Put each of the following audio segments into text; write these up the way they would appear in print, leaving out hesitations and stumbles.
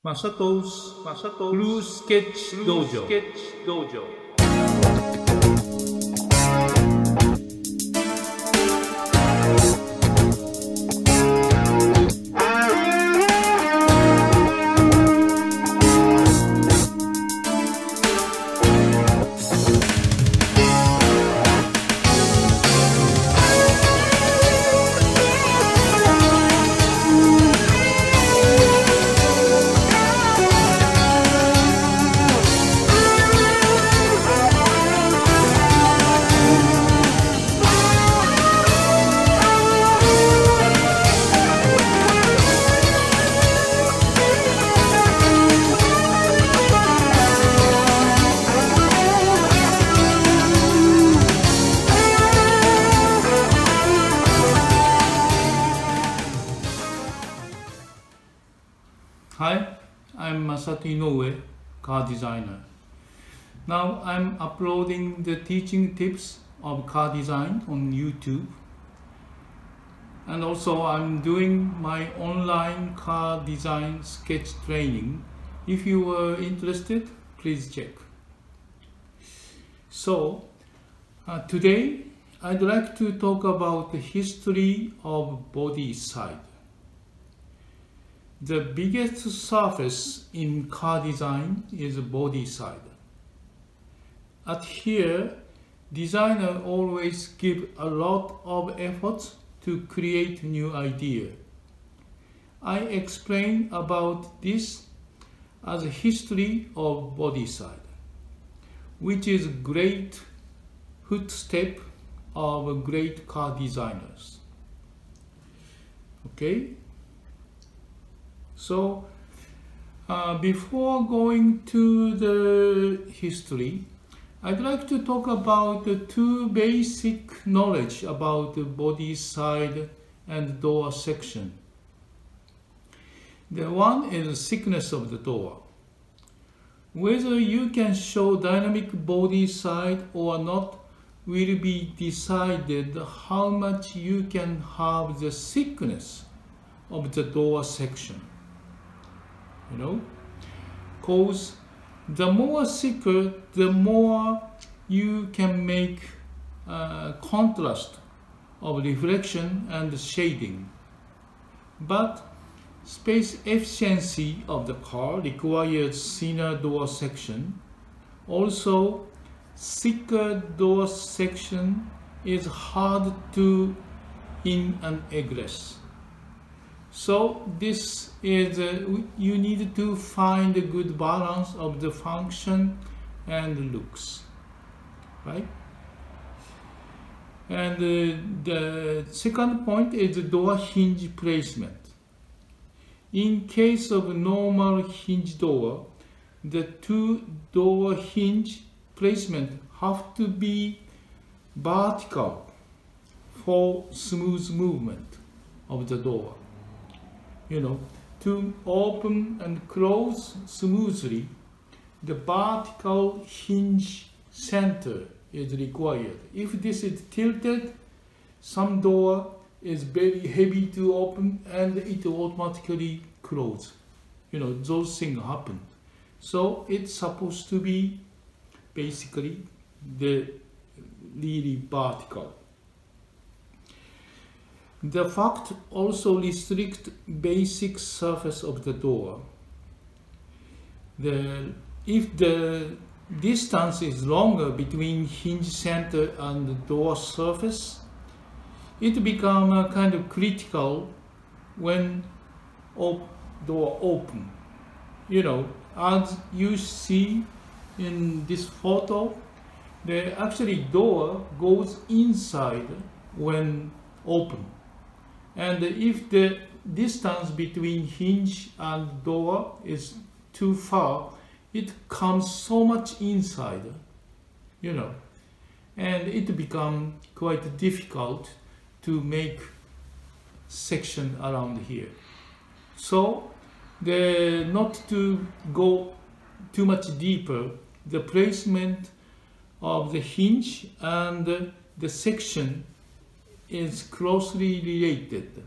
Masato's Blue Sketch Dojo. Hi, I'm Masato Inoue, car designer. Now I'm uploading the teaching tips of car design on YouTube. And also I'm doing my online car design sketch training. If you are interested, please check. So today I'd like to talk about the history of Bodyside. The biggest surface in car design is Bodyside. At here, designer always give a lot of effort to create new idea. I explain about this as a history of Bodyside, which is great footstep of great car designers. Okay? So, before going to the history, I'd like to talk about the two basic knowledge about the Bodyside and door section. The one is the thickness of the door. Whether you can show dynamic Bodyside or not will be decided how much you can have the thickness of the door section. Because the more thicker, the more you can make contrast of reflection and shading. But space efficiency of the car requires thinner door section. Also, thicker door section is hard to in and egress. So this is, you need to find a good balance of the function and looks, right? And the second point is the door hinge placement. In case of normal hinge door, the two door hinge placement have to be vertical for smooth movement of the door. To open and close smoothly, the vertical hinge center is required. If this is tilted, some door is very heavy to open and it automatically close. Those things happen. So it's supposed to be basically the really vertical. The fact also restricts basic surface of the door. If the distance is longer between hinge center and the door surface, it becomes kind of critical when door open. As you see in this photo, the actually door goes inside when open. And if the distance between hinge and door is too far, it comes so much inside, and it becomes quite difficult to make section around here. So, not to go too much deeper, the placement of the hinge and the section is closely related.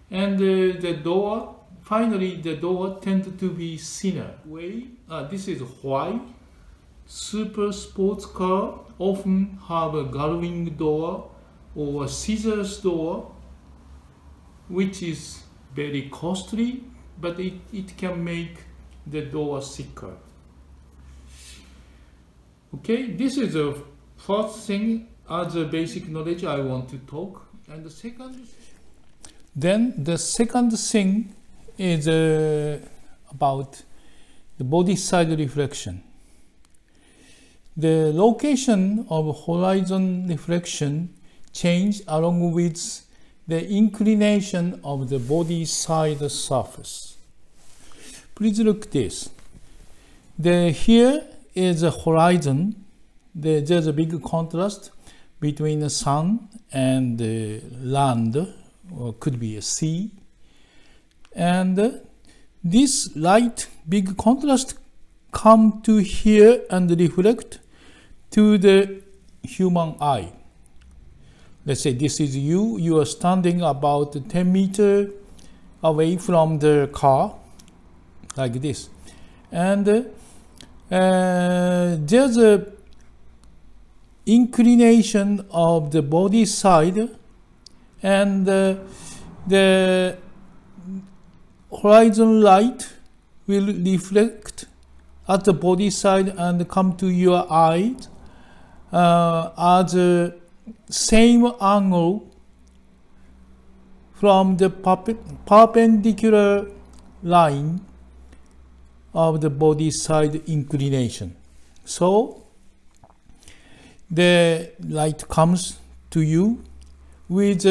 And the door finally the door tends to be thinner. This is why super sports car often have a gullwing door or a scissors door, which is very costly, but it can make the door thicker. Okay, this is the first thing as a basic knowledge I want to talk. And the second thing is about the body side reflection. The location of horizon reflection change along with the inclination of the body side surface. Please look at this. Here is a horizon. There's a big contrast between the sun and the land, or could be a sea. And this light, big contrast, come to here and reflect to the human eye. Let's say this is you. You are standing about 10 meters away from the car, like this. And there's a inclination of the body side, and the horizon light will reflect at the body side and come to your eye at the same angle from the perpendicular line of the body side inclination. So the light comes to you with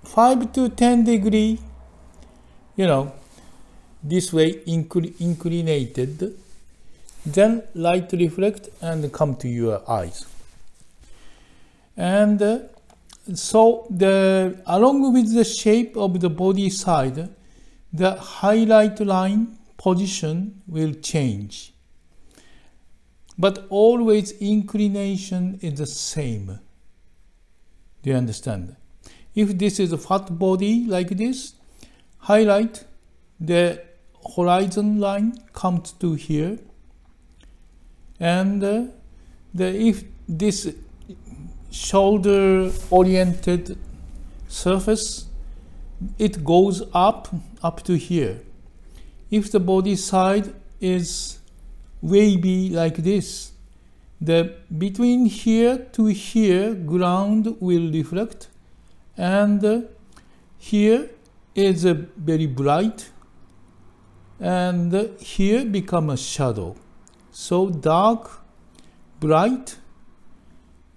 5 to 10 degree, this way inclinated. Then light reflect and come to your eyes. And so along with the shape of the body side, the highlight line position will change. But always inclination is the same. Do you understand? If this is a fat body like this, highlight, the horizon line comes to here. And if this shoulder oriented surface, it goes up to here. If the body side is wavy like this, between here to here ground will reflect, and here is a very bright, and here become a shadow. So dark, bright,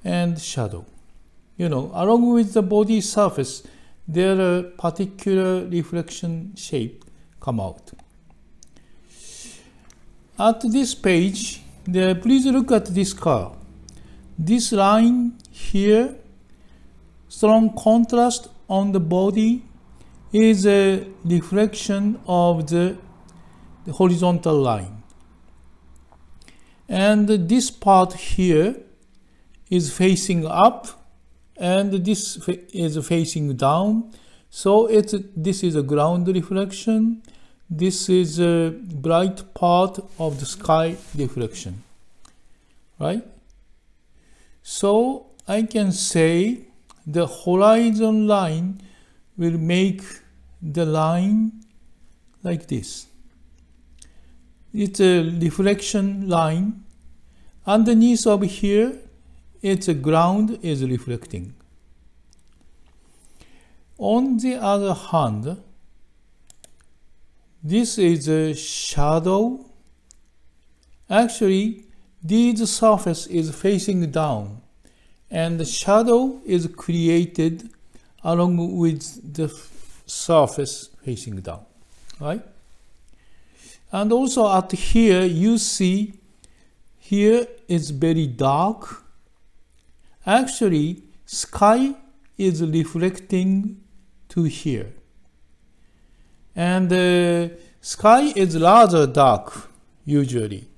and shadow. Along with the body surface, there are particular reflection shape come out. At this page, please look at this car. This line here, strong contrast on the body, is a reflection of the horizontal line. And this part here is facing up, and this is facing down. So this is a ground reflection. This is a bright part of the sky reflection, right? So I can say the horizon line will make the line like this. It's a reflection line. Underneath of here, it's a ground is reflecting. On the other hand, this is a shadow. Actually, this surface is facing down, and the shadow is created along with the surface facing down, right? And also at here, you see here is very dark. Actually, sky is reflecting to here. And the sky is rather dark usually.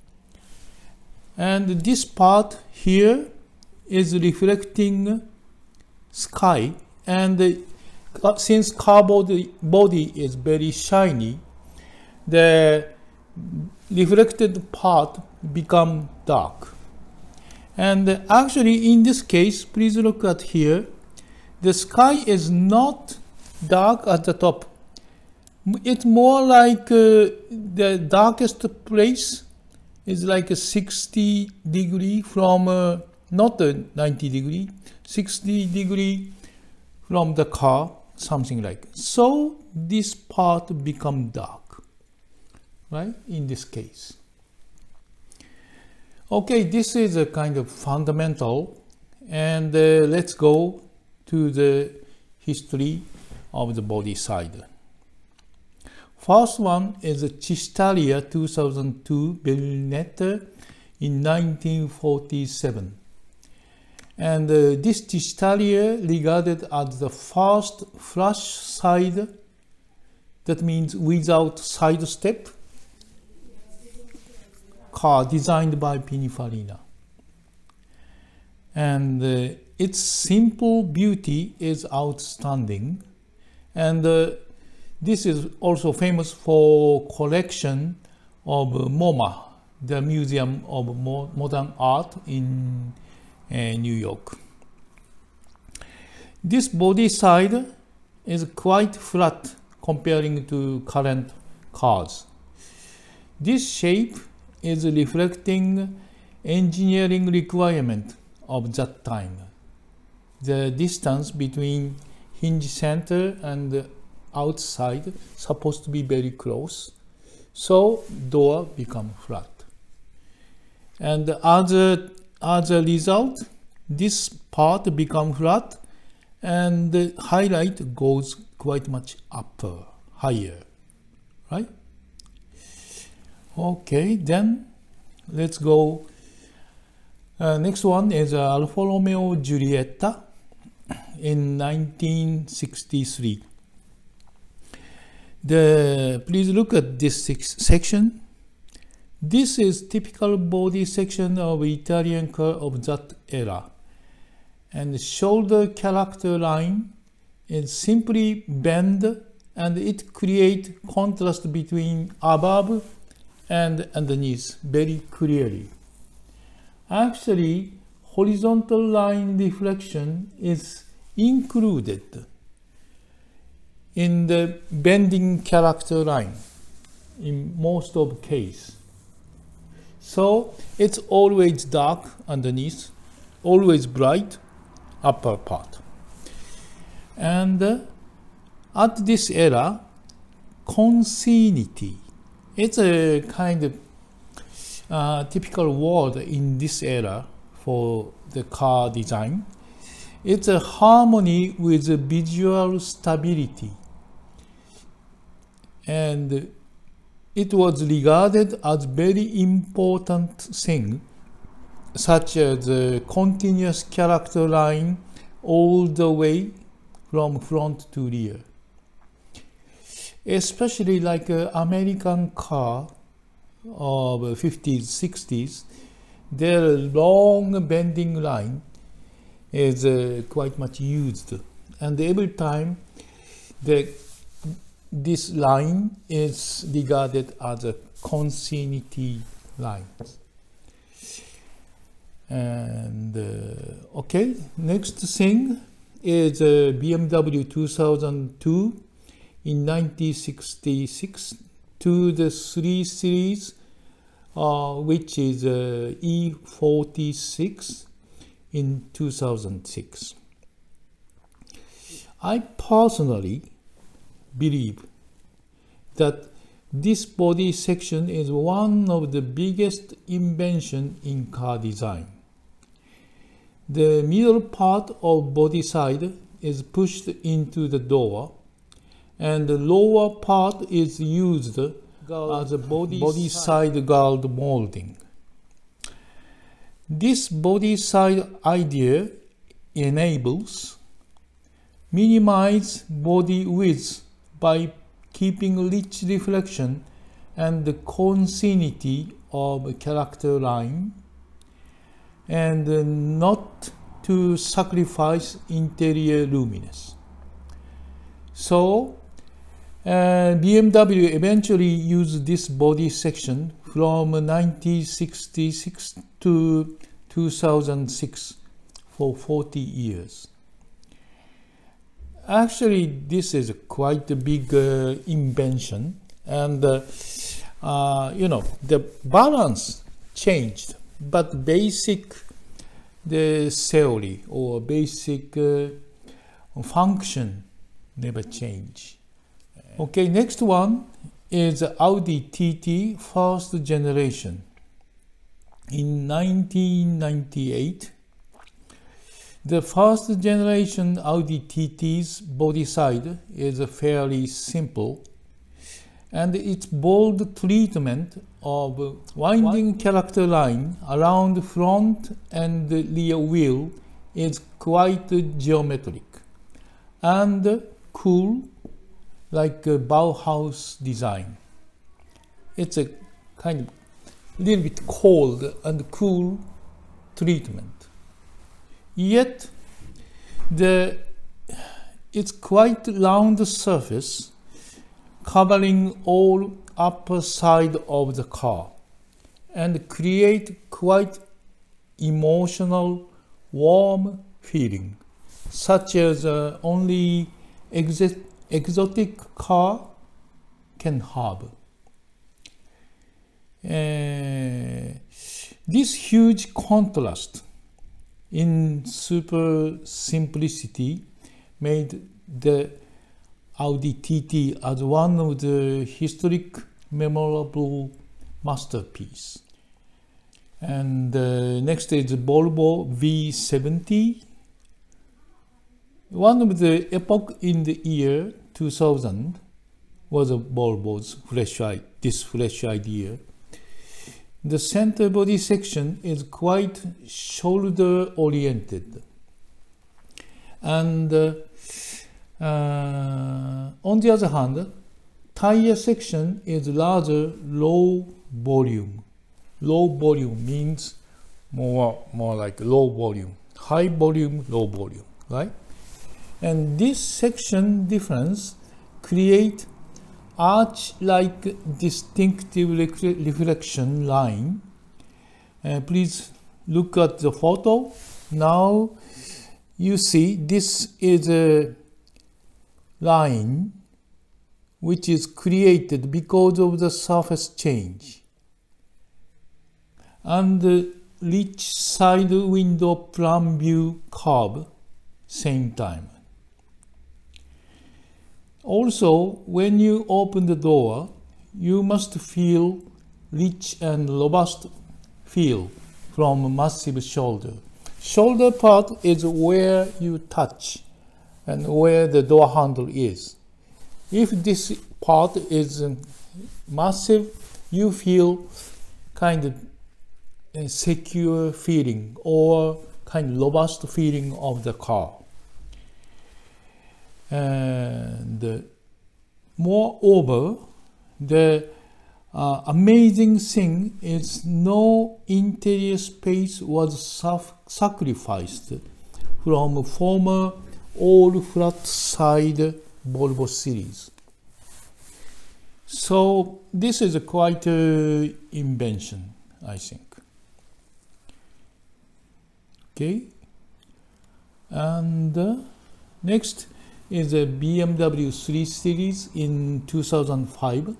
And this part here is reflecting sky. And since car body is very shiny, the reflected part become dark. And actually in this case, please look at here, the sky is not dark at the top. It's more like the darkest place is like a 60 degree from, not a 90 degree, 60 degree from the car, something like. So this part become dark, right, in this case. Okay, this is a kind of fundamental, and let's go to the history of the body side. First one is a Chistaria 2002 Berlinetta in 1947. And this Chistaria regarded as the first flush side, that means without side step, car designed by Pininfarina. And its simple beauty is outstanding. And this is also famous for collection of MoMA, the Museum of Modern Art in New York. This body side is quite flat comparing to current cars. This shape is reflecting engineering requirement of that time. The distance between hinge center and outside supposed to be very close, so door become flat. And as a result, this part become flat and the highlight goes quite much higher, right? Okay, then let's go. Next one is Alfa Romeo Giulietta in 1963. Please look at this section. This is typical body section of Italian car of that era. And the shoulder character line is simply bend, and it creates contrast between above and underneath very clearly. Actually, horizontal line reflection is included in the bending character line in most of the case. So it's always dark underneath, always bright upper part. And at this era, consanity, it's a kind of typical word in this era for the car design. It's a harmony with a visual stability. And it was regarded as very important thing, such as a continuous character line all the way from front to rear. Especially like an American car of 50s, 60s, their long bending line is quite much used. And every time this line is regarded as a consanity line. And okay, next thing is BMW 2002 in 1966 to the 3 Series, which is E46 in 2006. I personally believe that this body section is one of the biggest inventions in car design. The middle part of body side is pushed into the door, and the lower part is used as a body side guard molding. This body side idea enables minimize body width by keeping rich reflection and the consanity of a character line, and not to sacrifice interior luminous. So BMW eventually used this body section from 1966 to 2006 for 40 years. Actually, this is quite a big invention, and the balance changed, but the theory or basic function never change. Okay, next one is Audi TT first generation. In 1998, the first generation Audi TT's bodyside is fairly simple, and its bold treatment of winding character line around front and rear wheel is quite geometric and cool, like a Bauhaus design. It's a kind of little bit cold and cool treatment. Yet it's quite round surface covering all upper side of the car and create quite emotional, warm feeling, such as only exotic car can have. This huge contrast in super simplicity made the Audi TT as one of the historic, memorable masterpiece. And next is Volvo V70. One of the epoch in the year 2000 was Volvo's this fresh idea. The center body section is quite shoulder oriented, and on the other hand, tire section is rather low volume. Low volume means more like low volume, high volume, low volume, right? And this section difference create arch-like distinctive reflection line. Please look at the photo. Now you see this is a line which is created because of the surface change and the rich side window plan view curve same time. Also, when you open the door, you must feel rich and robust feel from massive shoulder. Shoulder part is where you touch and where the door handle is. If this part is massive, you feel kind of a secure feeling or kind of robust feeling of the car. And moreover, the amazing thing is no interior space was sacrificed from former all flat side Volvo series. So this is a quite invention, I think. Okay, and next is a BMW 3 Series in 2005.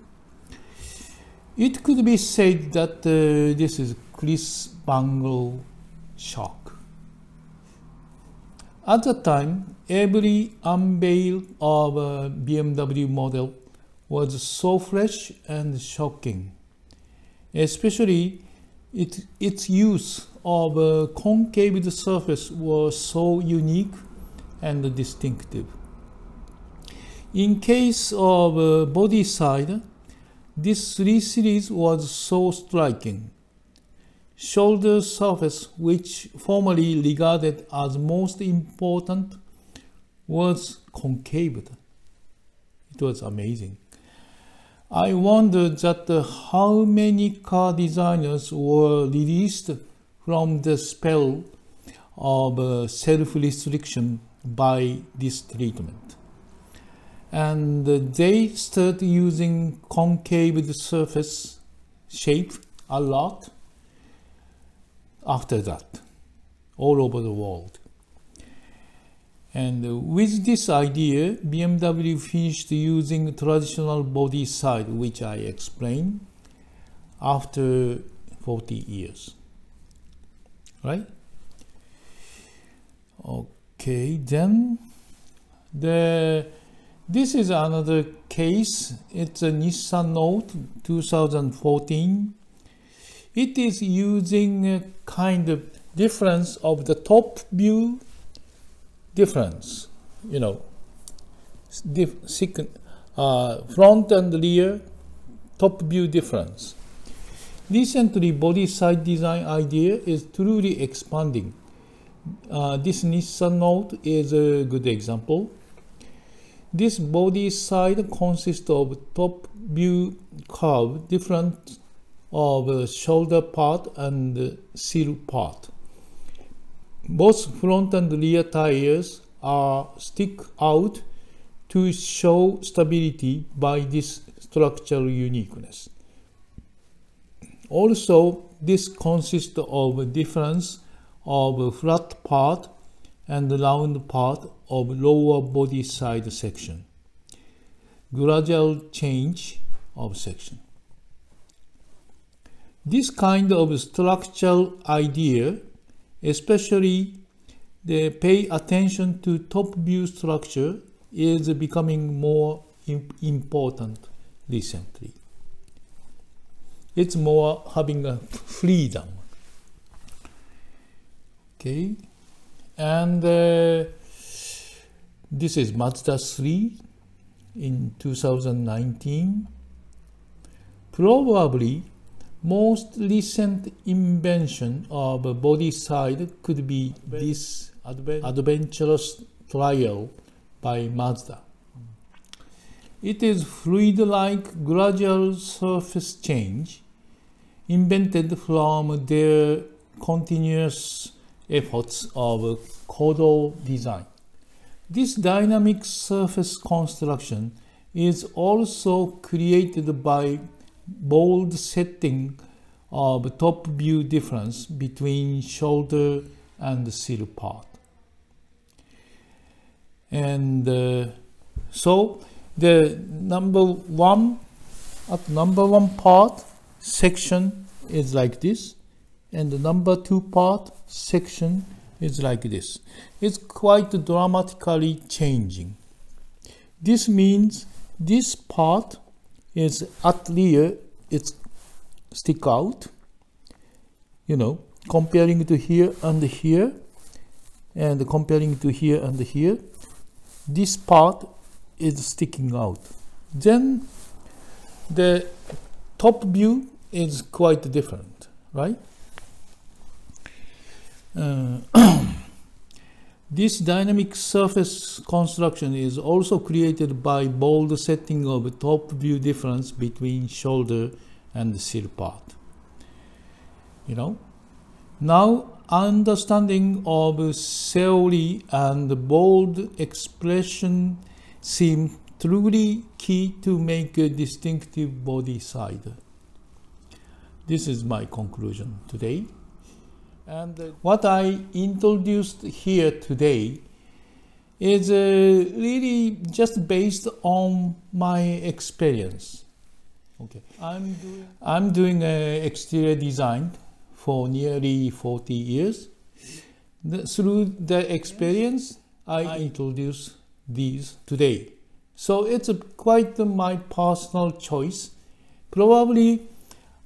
It could be said that this is Chris Bangle shock. At the time, every unveil of a BMW model was so fresh and shocking, especially its use of a concave surface was so unique and distinctive. In case of body side, this 3 Series was so striking. Shoulder surface, which formerly regarded as most important, was concave. It was amazing. I wondered that how many car designers were released from the spell of self-restriction by this treatment. and they start using concave surface shape a lot after that, all over the world. And with this idea, BMW finished using traditional body side, which I explained, after 40 years. Right? Okay, then this is another case. It's a Nissan Note 2014. It is using a kind of difference of the top view difference, you know, front and rear top view difference. Recently, body side design idea is truly expanding. This Nissan Note is a good example. This body side consists of top view curve, different of shoulder part and sill part. Both front and rear tires are stick out to show stability by this structural uniqueness. Also, this consists of a difference of flat part and round part of lower body side section. Gradual change of section. This kind of structural idea, especially the pay attention to top view structure, is becoming more important recently. It's more having a freedom. Okay, and this is Mazda 3 in 2019. Probably most recent invention of a body side could be this adventurous trial by Mazda. It is fluid-like gradual surface change invented from their continuous efforts of Kodo design. This dynamic surface construction is also created by bold setting of top view difference between shoulder and sill part. And so the number one part section is like this, and the number 2 part section is like this. It's quite dramatically changing. This means this part is at rear, it's stick out, you know, comparing to here and here, and comparing to here and here, this part is sticking out. Then the top view is quite different, right? This dynamic surface construction is also created by bold setting of top view difference between shoulder and sill part. You know, now understanding of theory and bold expression seem truly key to make a distinctive body side. This is my conclusion today. And what I introduced here today is really just based on my experience. Okay, I'm doing exterior design for nearly 40 years. Through the experience, I introduce these today. So it's quite my personal choice. Probably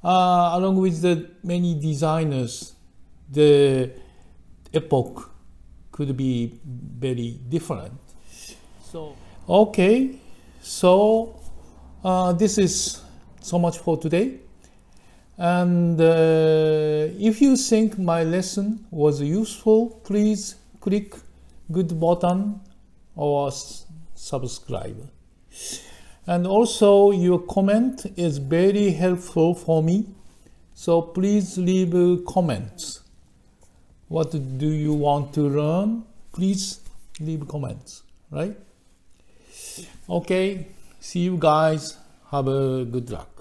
along with the many designers, the epoch could be very different. So okay, so this is so much for today. And if you think my lesson was useful, please click good button or subscribe. And also your comment is very helpful for me, so please leave comments. What do you want to learn? Please leave comments, right? Okay, see you guys. Have a good luck.